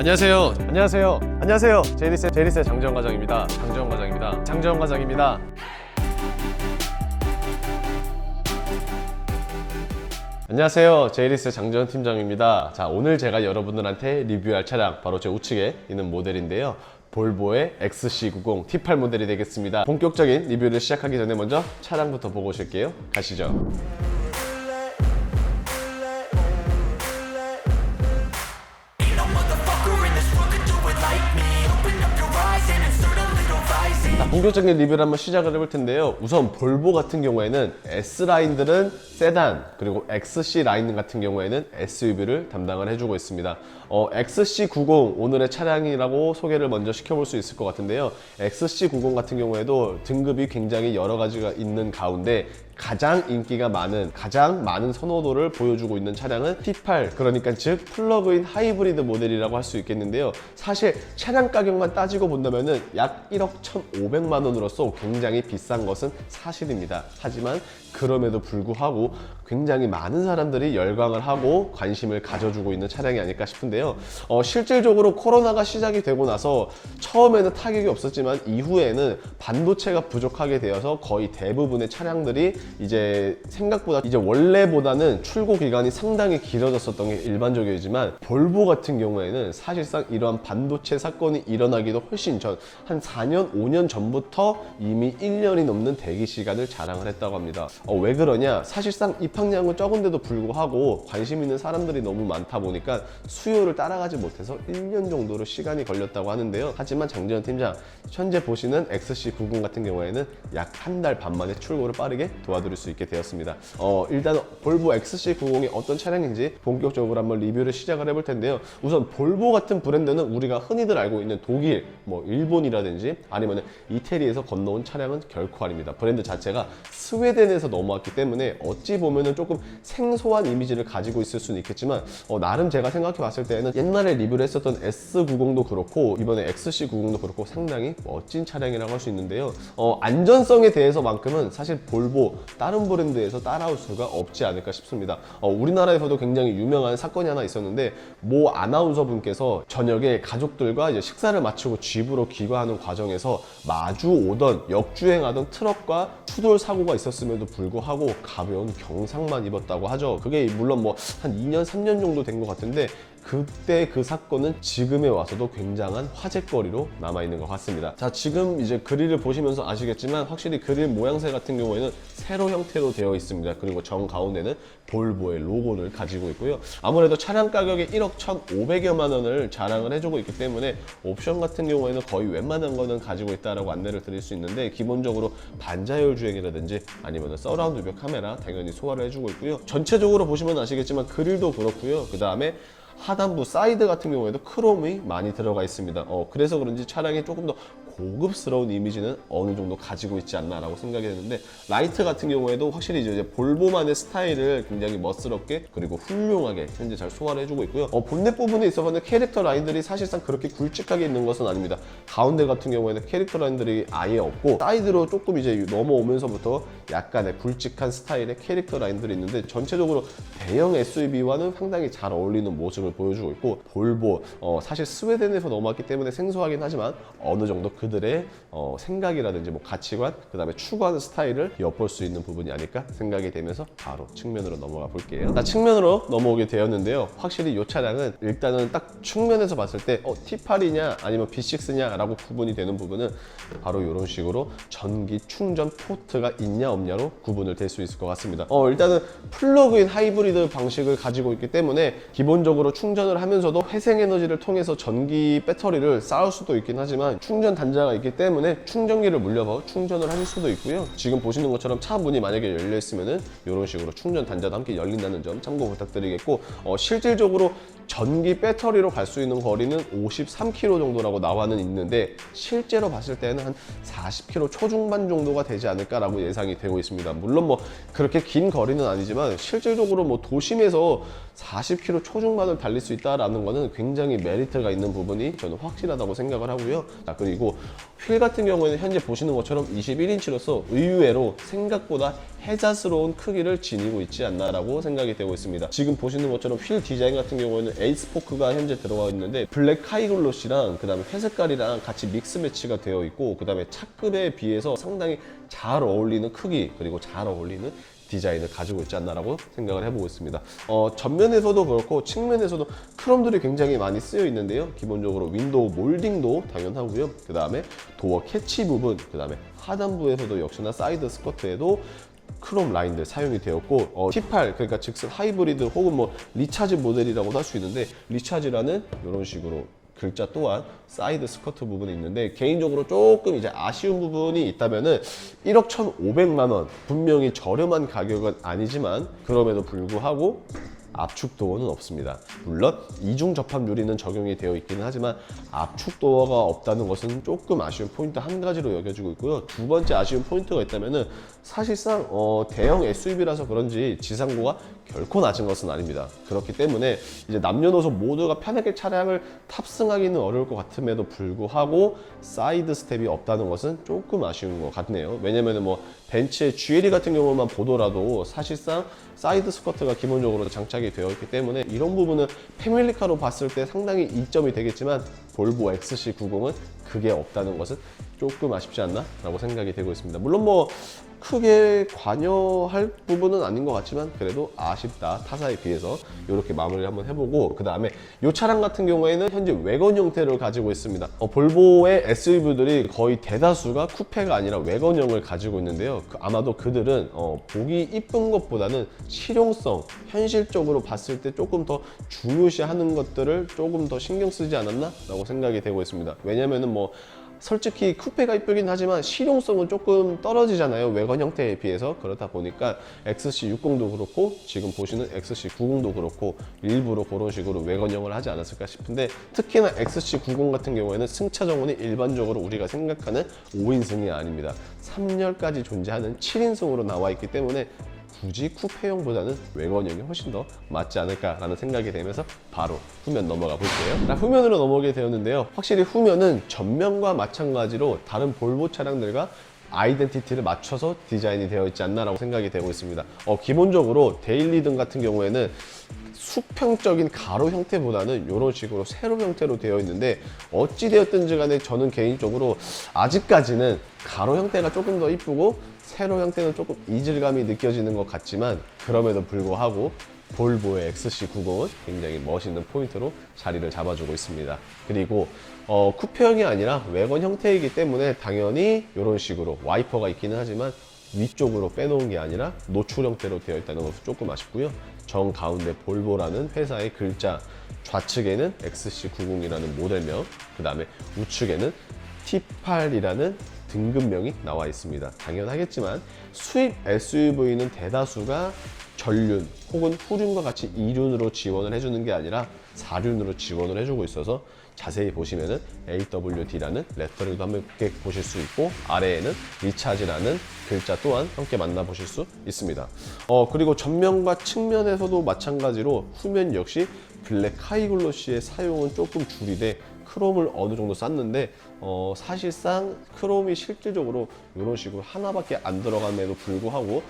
안녕하세요. 안녕하세요. 안녕하세요. 제이리스의 장재원 과장입니다. 장재원 과장입니다. 안녕하세요. 제이리스의 장재원 팀장입니다. 자, 오늘 제가 여러분들한테 리뷰할 차량 바로 제 우측에 있는 모델인데요. 볼보의 XC90 T8 모델이 되겠습니다. 본격적인 리뷰를 시작하기 전에 먼저 차량부터 보고 오실게요. 가시죠. 본격적인 리뷰를 한번 시작을 해볼 텐데요. 우선 볼보 같은 경우에는 S라인들은 세단, 그리고 XC 라인 같은 경우에는 SUV를 담당을 해주고 있습니다. XC90 오늘의 차량이라고 소개를 먼저 시켜볼 수 있을 것 같은데요. XC90 같은 경우에도 등급이 굉장히 여러 가지가 있는 가운데 가장 인기가 많은, 가장 많은 선호도를 보여주고 있는 차량은 T8, 그러니까 즉 플러그인 하이브리드 모델이라고 할 수 있겠는데요. 사실 차량 가격만 따지고 본다면은 약 1억 1,500만 원으로서 굉장히 비싼 것은 사실입니다. 하지만 그럼에도 불구하고 굉장히 많은 사람들이 열광을 하고 관심을 가져주고 있는 차량이 아닐까 싶은데요. 실질적으로 코로나가 시작이 되고 나서 처음에는 타격이 없었지만 이후에는 반도체가 부족하게 되어서 거의 대부분의 차량들이 이제 생각보다 이제 원래보다는 출고 기간이 상당히 길어졌었던 게 일반적이지만 볼보 같은 경우에는 사실상 이러한 반도체 사건이 일어나기도 훨씬 전, 한 4년, 5년 전부터 이미 1년이 넘는 대기 시간을 자랑을 했다고 합니다. 왜 그러냐? 사실상 입항량은 적은데도 불구하고 관심 있는 사람들이 너무 많다 보니까 수요를 따라가지 못해서 1년 정도로 시간이 걸렸다고 하는데요. 하지만 장재원 팀장, 현재 보시는 XC90 같은 경우에는 약 한 달 반 만에 출고를 빠르게 도와드릴 수 있게 되었습니다. 일단 볼보 XC90이 어떤 차량인지 본격적으로 한번 리뷰를 시작을 해볼 텐데요. 우선 볼보 같은 브랜드는 우리가 흔히들 알고 있는 독일, 일본이라든지 아니면 이태리에서 건너온 차량은 결코 아닙니다. 브랜드 자체가 스웨덴에서 넘어왔기 때문에 어찌 보면은 조금 생소한 이미지를 가지고 있을 수는 있겠지만 나름 제가 생각해 봤을 때는 옛날에 리뷰를 했었던 S90도 그렇고 이번에 XC90도 그렇고 상당히 멋진 차량이라고 할 수 있는데요. 안전성에 대해서만큼은 사실 볼보 다른 브랜드에서 따라올 수가 없지 않을까 싶습니다. 우리나라에서도 굉장히 유명한 사건이 하나 있었는데 모 아나운서 분께서 저녁에 가족들과 이제 식사를 마치고 집으로 귀가하는 과정에서 마주 오던 역주행하던 트럭과 추돌 사고가 있었음에도 불구하고 가벼운 경상만 입었다고 하죠. 그게 물론 한 2년, 3년 정도 된 것 같은데 그때 그 사건은 지금에 와서도 굉장한 화제거리로 남아있는 것 같습니다. 자, 지금 이제 그릴을 보시면서 아시겠지만 확실히 그릴 모양새 같은 경우에는 세로 형태로 되어 있습니다. 그리고 정 가운데는 볼보의 로고를 가지고 있고요. 아무래도 차량 가격이 1억 1,500여만 원을 자랑을 해주고 있기 때문에 옵션 같은 경우에는 거의 웬만한 거는 가지고 있다라고 안내를 드릴 수 있는데 기본적으로 반자율 주행이라든지 아니면 서라운드 뷰 카메라 당연히 소화를 해주고 있고요. 전체적으로 보시면 아시겠지만 그릴도 그렇고요. 그 다음에 하단부 사이드 같은 경우에도 크롬이 많이 들어가 있습니다. 그래서 그런지 차량이 조금 더 고급스러운 이미지는 어느 정도 가지고 있지 않나 라고 생각이 되는데 라이트 같은 경우에도 확실히 이제 볼보만의 스타일을 굉장히 멋스럽게 그리고 훌륭하게 현재 잘 소화를 해주고 있고요. 본넷 부분에 있어서는 캐릭터 라인들이 사실상 그렇게 굵직하게 있는 것은 아닙니다. 가운데 같은 경우에는 캐릭터 라인들이 아예 없고 사이드로 조금 이제 넘어오면서부터 약간의 굵직한 스타일의 캐릭터 라인들이 있는데 전체적으로 대형 SUV와는 상당히 잘 어울리는 모습을 보여주고 있고 볼보 사실 스웨덴에서 넘어왔기 때문에 생소하긴 하지만 어느 정도 그들의 생각이라든지 가치관, 그 다음에 추구하는 스타일을 엿볼 수 있는 부분이 아닐까 생각이 되면서 바로 측면으로 넘어가 볼게요. 자, 측면으로 넘어오게 되었는데요. 확실히 이 차량은 일단은 딱 측면에서 봤을 때 T8이냐 아니면 B6냐 라고 구분이 되는 부분은 바로 이런 식으로 전기 충전 포트가 있냐 없냐로 구분을 될 수 있을 것 같습니다. 일단은 플러그인 하이브리드 방식을 가지고 있기 때문에 기본적으로 충전을 하면서도 회생에너지를 통해서 전기 배터리를 쌓을 수도 있긴 하지만 충전 단자가 있기 때문에 충전기를 물려서 충전을 하실 수도 있고요. 지금 보시는 것처럼 차 문이 만약에 열려 있으면은 이런 식으로 충전 단자도 함께 열린다는 점 참고 부탁드리겠고, 실질적으로 전기 배터리로 갈 수 있는 거리는 53km 정도라고 나와는 있는데 실제로 봤을 때는 한 40km 초중반 정도가 되지 않을까라고 예상이 되고 있습니다. 물론 그렇게 긴 거리는 아니지만 실질적으로 도심에서 40km 초중반을 달릴 수 있다라는 거는 굉장히 메리트가 있는 부분이 저는 확실하다고 생각을 하고요. 자, 그리고 휠 같은 경우에는 현재 보시는 것처럼 21인치로서 의외로 생각보다 해자스러운 크기를 지니고 있지 않나라고 생각이 되고 있습니다. 지금 보시는 것처럼 휠 디자인 같은 경우에는 에이스포크가 현재 들어가 있는데 블랙 카이글로시랑 그 다음에 회색깔이랑 같이 믹스 매치가 되어 있고, 그 다음에 차급에 비해서 상당히 잘 어울리는 크기 그리고 잘 어울리는 디자인을 가지고 있지 않나라고 생각을 해보고 있습니다. 전면에서도 그렇고 측면에서도 크롬들이 굉장히 많이 쓰여 있는데요. 기본적으로 윈도우 몰딩도 당연하고요. 그 다음에 도어 캐치 부분, 그 다음에 하단부에서도 역시나 사이드 스커트에도 크롬 라인들 사용이 되었고, T8 그러니까 즉슨 하이브리드 혹은 뭐 리차지 모델이라고도 할 수 있는데, 리차지라는 이런 식으로 글자 또한 사이드 스커트 부분이 있는데, 개인적으로 조금 이제 아쉬운 부분이 있다면은 1억 1,500만 원, 분명히 저렴한 가격은 아니지만 그럼에도 불구하고 압축 도어는 없습니다. 물론 이중 접합 유리는 적용이 되어 있기는 하지만 압축 도어가 없다는 것은 조금 아쉬운 포인트 한 가지로 여겨지고 있고요. 두 번째 아쉬운 포인트가 있다면은 사실상 대형 SUV라서 그런지 지상고가 결코 낮은 것은 아닙니다. 그렇기 때문에 이제 남녀노소 모두가 편하게 차량을 탑승하기는 어려울 것 같음에도 불구하고 사이드 스텝이 없다는 것은 조금 아쉬운 것 같네요. 왜냐면은 뭐 벤츠의 GLE 같은 경우만 보더라도 사실상 사이드 스커트가 기본적으로 장착이 되어 있기 때문에 이런 부분은 패밀리카로 봤을 때 상당히 이점이 되겠지만, 볼보 XC90은 그게 없다는 것은 조금 아쉽지 않나? 라고 생각이 되고 있습니다. 물론 뭐 크게 관여할 부분은 아닌 것 같지만 그래도 아쉽다, 타사에 비해서. 이렇게 마무리를 한번 해보고, 그 다음에 이 차량 같은 경우에는 현재 외건 형태를 가지고 있습니다. 볼보의 SUV들이 거의 대다수가 쿠페가 아니라 외건형을 가지고 있는데요. 아마도 그들은 보기 이쁜 것보다는 실용성, 현실적으로 봤을 때 조금 더 중요시하는 것들을 조금 더 신경 쓰지 않았나? 라고 생각이 되고 있습니다. 왜냐면은 뭐 솔직히 쿠페가 이쁘긴 하지만 실용성은 조금 떨어지잖아요, 외관 형태에 비해서. 그렇다 보니까 XC60도 그렇고 지금 보시는 XC90도 그렇고 일부러 그런 식으로 외관형을 하지 않았을까 싶은데, 특히나 XC90 같은 경우에는 승차 정원이 일반적으로 우리가 생각하는 5인승이 아닙니다. 3열까지 존재하는 7인승으로 나와 있기 때문에 굳이 쿠페형보다는 외관형이 훨씬 더 맞지 않을까라는 생각이 되면서 바로 후면 넘어가 볼게요. 자, 후면으로 넘어오게 되었는데요. 확실히 후면은 전면과 마찬가지로 다른 볼보 차량들과 아이덴티티를 맞춰서 디자인이 되어 있지 않나라고 생각이 되고 있습니다. 기본적으로 데일리 등 같은 경우에는 수평적인 가로 형태보다는 이런 식으로 세로 형태로 되어 있는데, 어찌되었든지 간에 저는 개인적으로 아직까지는 가로 형태가 조금 더 이쁘고 세로 형태는 조금 이질감이 느껴지는 것 같지만, 그럼에도 불구하고 볼보의 XC90은 굉장히 멋있는 포인트로 자리를 잡아주고 있습니다. 그리고 쿠페형이 아니라 외관 형태이기 때문에 당연히 이런 식으로 와이퍼가 있기는 하지만 위쪽으로 빼놓은 게 아니라 노출 형태로 되어 있다는 것도 조금 아쉽고요. 정 가운데 볼보라는 회사의 글자, 좌측에는 XC90이라는 모델명, 그 다음에 우측에는 T8이라는 등급명이 나와 있습니다. 당연하겠지만 수입 SUV는 대다수가 전륜 혹은 후륜과 같이 2륜으로 지원을 해주는 게 아니라 4륜으로 지원을 해주고 있어서 자세히 보시면은 AWD라는 레터링도 함께 보실 수 있고, 아래에는 리차지라는 글자 또한 함께 만나보실 수 있습니다. 그리고 전면과 측면에서도 마찬가지로 후면 역시 블랙 하이글로시의 사용은 조금 줄이되 크롬을 어느 정도 쌌는데, 사실상 크롬이 실질적으로 이런 식으로 하나밖에 안 들어감에도 불구하고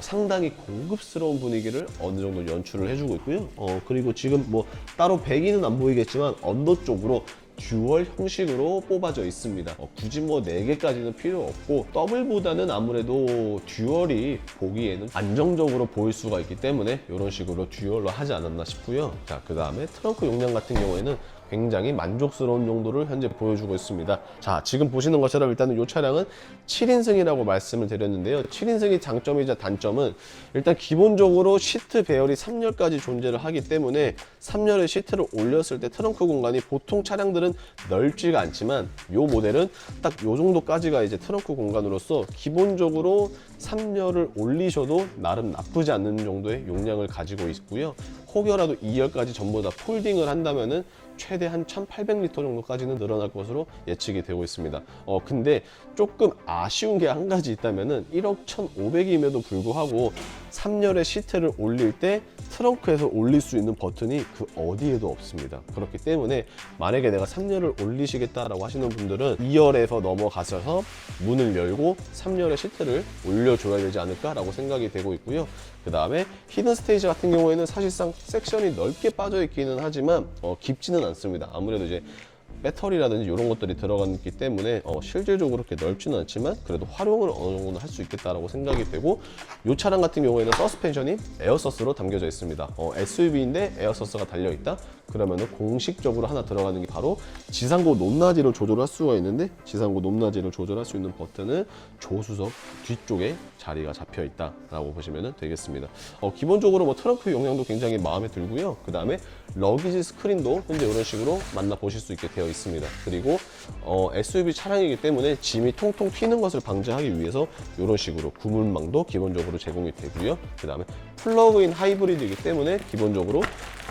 상당히 고급스러운 분위기를 어느 정도 연출을 해주고 있고요. 그리고 지금 뭐 따로 배기는 안 보이겠지만 언더 쪽으로 듀얼 형식으로 뽑아져 있습니다. 굳이 뭐 4개까지는 필요 없고, 더블보다는 아무래도 듀얼이 보기에는 안정적으로 보일 수가 있기 때문에 이런 식으로 듀얼로 하지 않았나 싶고요. 자, 그 다음에 트렁크 용량 같은 경우에는 굉장히 만족스러운 용도를 현재 보여주고 있습니다. 자, 지금 보시는 것처럼 일단은 이 차량은 7인승이라고 말씀을 드렸는데요. 7인승의 장점이자 단점은 일단 기본적으로 시트 배열이 3열까지 존재를 하기 때문에 3열의 시트를 올렸을 때 트렁크 공간이 보통 차량들은 넓지가 않지만 이 모델은 딱 이 정도까지가 이제 트렁크 공간으로서 기본적으로 3열을 올리셔도 나름 나쁘지 않는 정도의 용량을 가지고 있고요. 혹여라도 2열까지 전부 다 폴딩을 한다면은 최대 한 1800리터 정도까지는 늘어날 것으로 예측이 되고 있습니다. 근데 조금 아쉬운 게 한 가지 있다면은 1억 1,500임에도 불구하고 3열의 시트를 올릴 때 트렁크에서 올릴 수 있는 버튼이 그 어디에도 없습니다. 그렇기 때문에 만약에 내가 3열을 올리시겠다라고 하시는 분들은 2열에서 넘어가셔서 문을 열고 3열의 시트를 올려줘야 되지 않을까라고 생각이 되고 있고요. 그 다음에 히든 스테이지 같은 경우에는 사실상 섹션이 넓게 빠져 있기는 하지만 깊지는 않습니다. 아무래도 이제 배터리라든지 이런 것들이 들어갔기 때문에 실질적으로 그렇게 넓지는 않지만 그래도 활용을 어느 정도는 할 수 있겠다라고 생각이 되고, 이 차량 같은 경우에는 서스펜션이 에어서스로 담겨져 있습니다. SUV인데 에어서스가 달려있다? 그러면은 공식적으로 하나 들어가는 게 바로 지상고 높낮이를 조절할 수가 있는데, 지상고 높낮이를 조절할 수 있는 버튼은 조수석 뒤쪽에 자리가 잡혀 있다라고 보시면 되겠습니다. 기본적으로 뭐 트렁크 용량도 굉장히 마음에 들고요. 그 다음에 러기지 스크린도 현재 이런 식으로 만나보실 수 있게 되어 있습니다. 그리고 SUV 차량이기 때문에 짐이 통통 튀는 것을 방지하기 위해서 이런 식으로 구물망도 기본적으로 제공이 되고요. 그 다음에 플러그인 하이브리드이기 때문에 기본적으로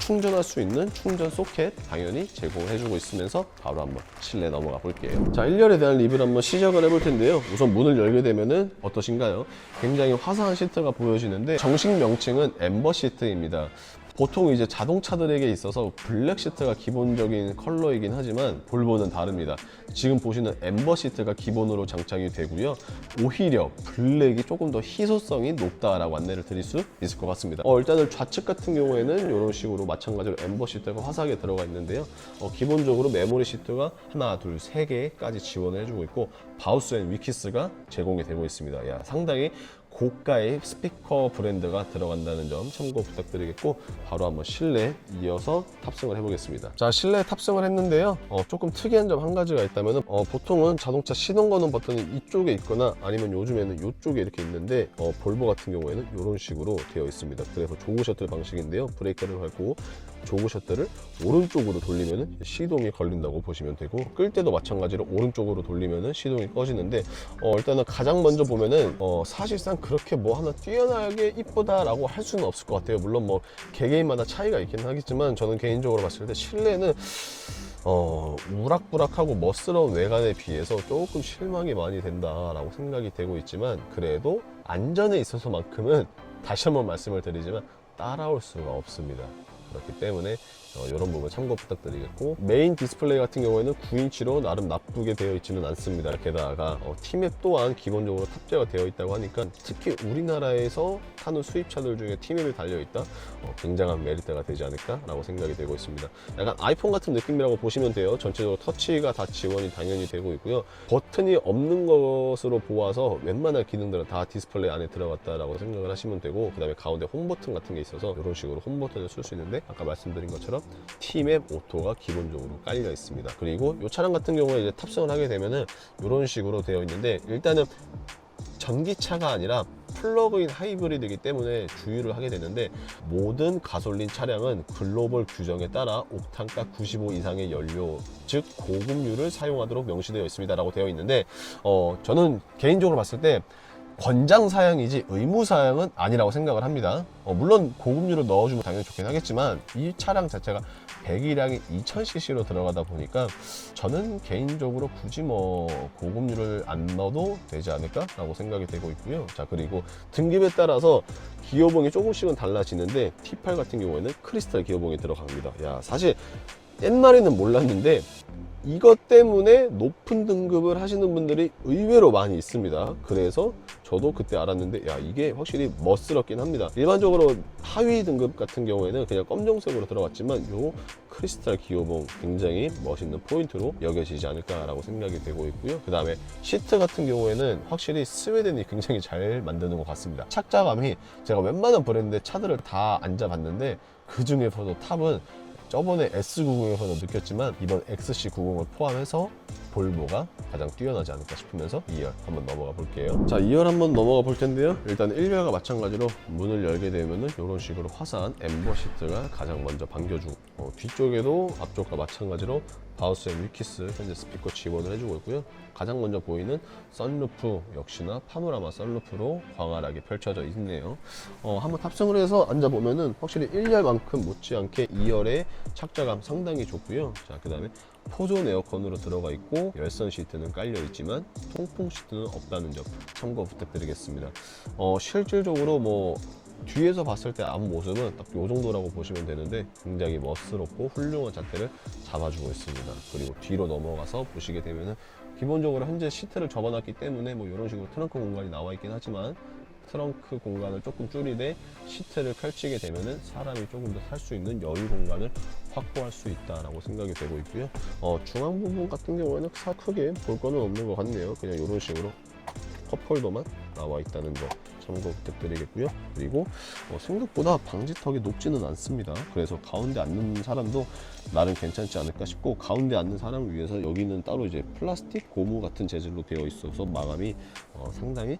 충전할 수 있는 충전 소켓 당연히 제공해주고 있으면서 바로 한번 실내 넘어가 볼게요. 자, 1열에 대한 리뷰를 한번 시작을 해볼 텐데요. 우선 문을 열게 되면은 어떠신가요? 굉장히 화사한 시트가 보여지는데 정식 명칭은 엠버 시트입니다. 보통 이제 자동차들에게 있어서 블랙 시트가 기본적인 컬러이긴 하지만 볼보는 다릅니다. 지금 보시는 엠버 시트가 기본으로 장착이 되고요. 오히려 블랙이 조금 더 희소성이 높다라고 안내를 드릴 수 있을 것 같습니다. 일단은 좌측 같은 경우에는 이런 식으로 마찬가지로 엠버 시트가 화사하게 들어가 있는데요. 기본적으로 메모리 시트가 하나, 둘, 세 개까지 지원을 해주고 있고 바우스 앤 위키스가 제공이 되고 있습니다. 야, 상당히 고가의 스피커 브랜드가 들어간다는 점 참고 부탁드리겠고, 바로 한번 실내 이어서 탑승을 해보겠습니다. 자, 실내 탑승을 했는데요. 조금 특이한 점 한 가지가 있다면 보통은 자동차 시동 거는 버튼이 이쪽에 있거나 아니면 요즘에는 이쪽에 이렇게 있는데 볼보 같은 경우에는 이런 식으로 되어 있습니다. 그래서 조그 셔틀 방식인데요. 브레이크를 밟고 조그 셔틀을 오른쪽으로 돌리면 시동이 걸린다고 보시면 되고, 끌 때도 마찬가지로 오른쪽으로 돌리면 시동이 꺼지는데, 일단은 가장 먼저 보면은 사실상 그렇게 뭐 하나 뛰어나게 이쁘다라고 할 수는 없을 것 같아요. 물론 뭐 개개인마다 차이가 있긴 하겠지만 저는 개인적으로 봤을 때 실내는 우락부락하고 멋스러운 외관에 비해서 조금 실망이 많이 된다라고 생각이 되고 있지만, 그래도 안전에 있어서만큼은 다시 한번 말씀을 드리지만 따라올 수가 없습니다. 그렇기 때문에 이런 부분 참고 부탁드리겠고, 메인 디스플레이 같은 경우에는 9인치로 나름 나쁘게 되어 있지는 않습니다. 게다가 T맵 또한 기본적으로 탑재가 되어 있다고 하니까 특히 우리나라에서 타는 수입차들 중에 T맵이 달려있다? 굉장한 메리트가 되지 않을까 라고 생각이 되고 있습니다. 약간 아이폰 같은 느낌이라고 보시면 돼요. 전체적으로 터치가 다 지원이 당연히 되고 있고요. 버튼이 없는 것으로 보아서 웬만한 기능들은 다 디스플레이 안에 들어갔다라고 생각을 하시면 되고, 그 다음에 가운데 홈 버튼 같은 게 있어서 이런 식으로 홈 버튼을 쓸 수 있는데, 아까 말씀드린 것처럼 T맵 오토가 기본적으로 깔려 있습니다. 그리고 이 차량 같은 경우에 이제 탑승을 하게 되면은 이런 식으로 되어 있는데, 일단은 전기차가 아니라 플러그인 하이브리드이기 때문에 주의를 하게 되는데, 모든 가솔린 차량은 글로벌 규정에 따라 옥탄가 95 이상의 연료, 즉 고급유를 사용하도록 명시되어 있습니다 라고 되어 있는데, 저는 개인적으로 봤을 때 권장 사양이지 의무 사양은 아니라고 생각을 합니다. 물론 고급유를 넣어주면 당연히 좋긴 하겠지만 이 차량 자체가 배기량이 2000cc로 들어가다 보니까 저는 개인적으로 굳이 뭐 고급유를 안 넣어도 되지 않을까 라고 생각이 되고 있고요. 자, 그리고 등급에 따라서 기어봉이 조금씩은 달라지는데 T8 같은 경우에는 크리스탈 기어봉이 들어갑니다. 야, 사실 옛날에는 몰랐는데 이것 때문에 높은 등급을 하시는 분들이 의외로 많이 있습니다. 그래서 저도 그때 알았는데, 야, 이게 확실히 멋스럽긴 합니다. 일반적으로 하위 등급 같은 경우에는 그냥 검정색으로 들어갔지만 요 크리스탈 기어봉 굉장히 멋있는 포인트로 여겨지지 않을까라고 생각이 되고 있고요. 그 다음에 시트 같은 경우에는 확실히 스웨덴이 굉장히 잘 만드는 것 같습니다. 착자감이, 제가 웬만한 브랜드의 차들을 다 앉아봤는데 그 중에서도 탑은 저번에 S90에서도 느꼈지만 이번 XC90을 포함해서 볼보가 가장 뛰어나지 않을까 싶으면서 2열 한번 넘어가 볼게요. 자, 2열 한번 넘어가 볼 텐데요. 일단 1열과 마찬가지로 문을 열게 되면은 이런 식으로 화사한 엠버 시트가 가장 먼저 반겨주고, 뒤쪽에도 앞쪽과 마찬가지로 바우스 앤 위키스 현재 스피커 지원을 해주고 있고요. 가장 먼저 보이는 썬루프 역시나 파노라마 썬루프로 광활하게 펼쳐져 있네요. 한번 탑승을 해서 앉아보면은 확실히 1열만큼 못지않게 2열의 착자감 상당히 좋고요. 자, 그 다음에 포존 에어컨으로 들어가 있고 열선 시트는 깔려 있지만 통풍 시트는 없다는 점 참고 부탁드리겠습니다. 실질적으로 뭐 뒤에서 봤을 때 앞모습은 딱 이 정도라고 보시면 되는데 굉장히 멋스럽고 훌륭한 잣대를 잡아주고 있습니다. 그리고 뒤로 넘어가서 보시게 되면은 기본적으로 현재 시트를 접어놨기 때문에 뭐 이런 식으로 트렁크 공간이 나와 있긴 하지만 트렁크 공간을 조금 줄이되 시트를 펼치게 되면은 사람이 조금 더 탈 수 있는 여유 공간을 확보할 수 있다라고 생각이 되고 있고요. 중앙 부분 같은 경우에는 크게 볼 거는 없는 것 같네요. 그냥 이런 식으로 컵홀더만 나와 있다는 거 참고 부탁드리겠고요. 그리고 생각보다 방지턱이 높지는 않습니다. 그래서 가운데 앉는 사람도 나름 괜찮지 않을까 싶고, 가운데 앉는 사람을 위해서 여기는 따로 이제 플라스틱 고무 같은 재질로 되어 있어서 마감이 상당히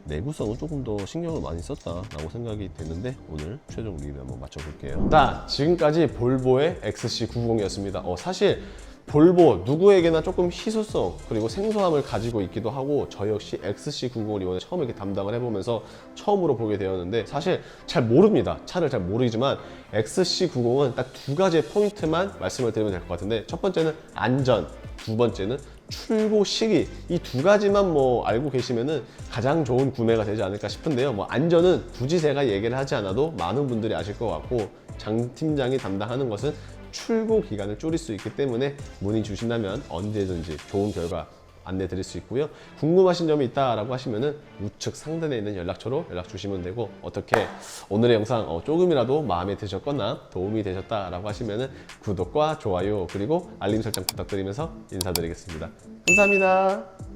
내구성은 조금 더 신경을 많이 썼다라고 생각이 되는데, 오늘 최종 리뷰 한번 맞춰볼게요. 자, 지금까지 볼보의 XC90이었습니다. 사실 볼보 누구에게나 조금 희소성 그리고 생소함을 가지고 있기도 하고, 저 역시 XC90을 이번에 처음 이렇게 담당을 해보면서 처음으로 보게 되었는데, 사실 잘 모릅니다. 차를 잘 모르지만 XC90은 딱 두 가지의 포인트만 말씀을 드리면 될 것 같은데, 첫 번째는 안전, 두 번째는 출고 시기, 이 두 가지만 뭐 알고 계시면은 가장 좋은 구매가 되지 않을까 싶은데요. 뭐 안전은 굳이 제가 얘기를 하지 않아도 많은 분들이 아실 것 같고, 장 팀장이 담당하는 것은 출고 기간을 줄일 수 있기 때문에 문의 주신다면 언제든지 좋은 결과 안내 드릴 수 있고요. 궁금하신 점이 있다라고 하시면은 우측 상단에 있는 연락처로 연락 주시면 되고, 어떻게 오늘의 영상 조금이라도 마음에 드셨거나 도움이 되셨다라고 하시면은 구독과 좋아요 그리고 알림 설정 부탁드리면서 인사드리겠습니다. 감사합니다.